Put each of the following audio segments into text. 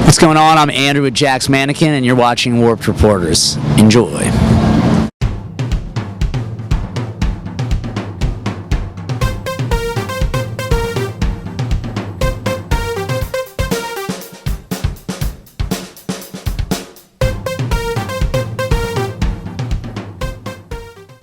What's going on? I'm Andrew with Jack's Mannequin, and you're watching Warped Reporters. Enjoy.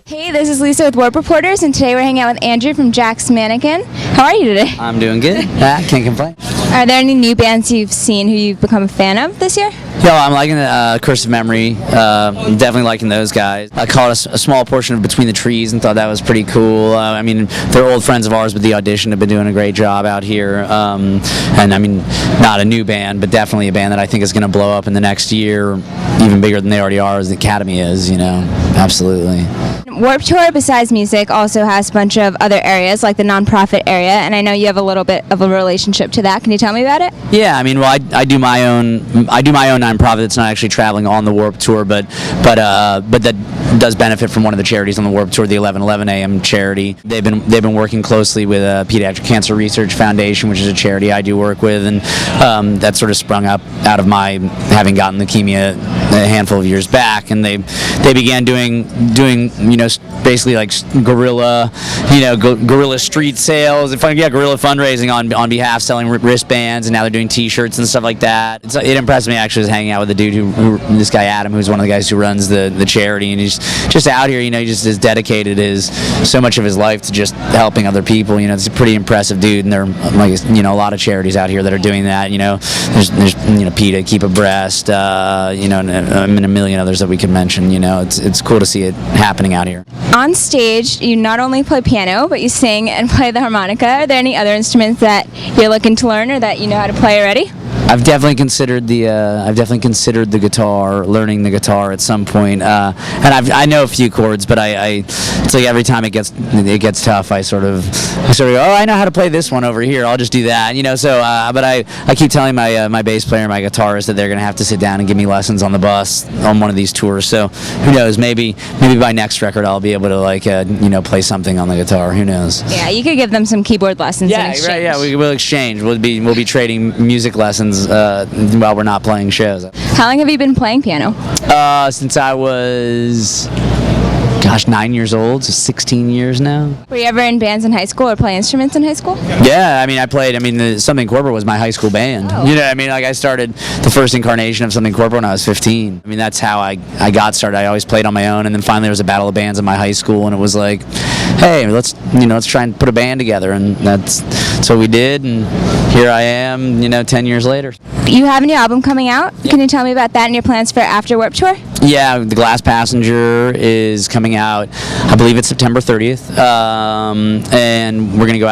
Hey, this is Lisa with Warped Reporters, and today we're hanging out with Andrew from Jack's Mannequin. How are you today? I'm doing good. Can't complain. Are there any new bands you've seen who you've become a fan of this year? Yo, I'm liking Curse of Memory. Definitely liking those guys. I caught a small portion of Between the Trees and thought that was pretty cool. I mean, they're old friends of ours, but the Audition have been doing a great job out here. And I mean, not a new band, but definitely a band that I think is going to blow up in the next year, even bigger than they already are, as the Academy is, you know. Absolutely. Warped Tour, besides music, also has a bunch of other areas, like the nonprofit area, and I know you have a little bit of a relationship to that. Can you tell me about it? Yeah, I mean, well, I do my own nonprofit that's not actually traveling on the Warped Tour, but that does benefit from one of the charities on the Warped Tour, the 11:11 a.m. charity. They've been working closely with Pediatric Cancer Research Foundation, which is a charity I do work with, and that sort of sprung up out of my having gotten leukemia a handful of years back, and they began doing basically like guerrilla street sales, guerrilla fundraising on behalf, selling wristbands, and now they're doing T-shirts and stuff like that. It impressed me actually, hanging out with the dude this guy Adam, who's one of the guys who runs the charity, and he's just out here. He just has dedicated so much of his life to just helping other people. It's a pretty impressive dude, and there are a lot of charities out here that are doing that. There's PETA, Keep Abreast, and a million others that we could mention. It's cool to see it happening out here. On stage, you not only play piano, but you sing and play the harmonica. Are there any other instruments that you're looking to learn or that you know how to play already? I've definitely considered the guitar, learning the guitar at some point, and I know a few chords, but it's like every time it gets tough, I sort of go, oh, I know how to play this one over here, I'll just do that, So, but I keep telling my bass player and my guitarist that they're gonna have to sit down and give me lessons on the bus on one of these tours. So who knows? Maybe by next record I'll be able to play something on the guitar. Who knows? Yeah, you could give them some keyboard lessons. Yeah, in exchange. right. Yeah, we'll exchange. We'll be trading music lessons while we're not playing shows. How long have you been playing piano? Since I was 9 years old, so 16 years now. Were you ever in bands in high school or play instruments in high school? Yeah, I mean, I played, Something Corporate was my high school band. Oh. I started the first incarnation of Something Corporate when I was 15. That's how I got started. I always played on my own, and then finally there was a battle of bands in my high school, and it was like, hey, let's try and put a band together, and that's what we did, and here I am, 10 years later. You have a new album coming out. Yeah. Can you tell me about that and your plans for after Warped Tour? Yeah, The Glass Passenger is coming out. I believe it's September 30th, and we're gonna go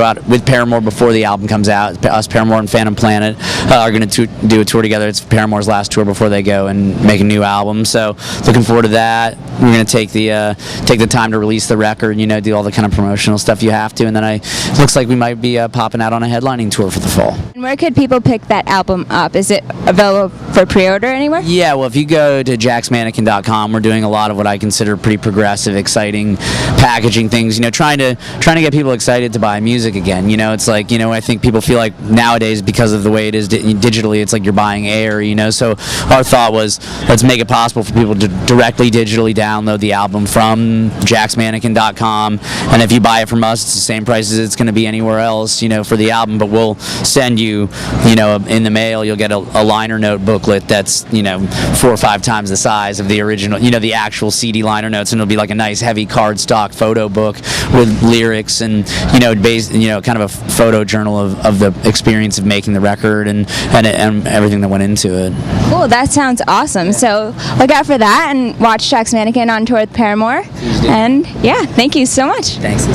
out with Paramore before the album comes out. Us, Paramore, and Phantom Planet are gonna do a tour together. It's Paramore's last tour before they go and make a new album. So looking forward to that. We're gonna take the time to release the record. Do all the kind of promotional stuff you have to, and then it looks like we might be popping out on a headlining tour for the fall. And where could people pick that album up? Is it available for pre-order anywhere? Yeah, well, if you go to jacksmannequin.com, we're doing a lot of what I consider pretty progressive, exciting packaging things. Trying to get people excited to buy music again. It's like I think people feel like nowadays, because of the way it is digitally, it's like you're buying air. So our thought was, let's make it possible for people to directly digitally download the album from jacksmannequin.com, and if you buy it from us, it's the same price as it's going to be anywhere else. For the album, but we'll send you, in the mail, you'll get a liner note booklet that's 4 or 5 times the size of the original, the actual CD liner notes, and it'll be like a nice heavy cardstock photo book with lyrics and kind of a photo journal of the experience of making the record and everything that went into it. Cool, that sounds awesome. So look out for that and watch Jack's Mannequin on tour with Paramore. And yeah, thank you so much. Thanks.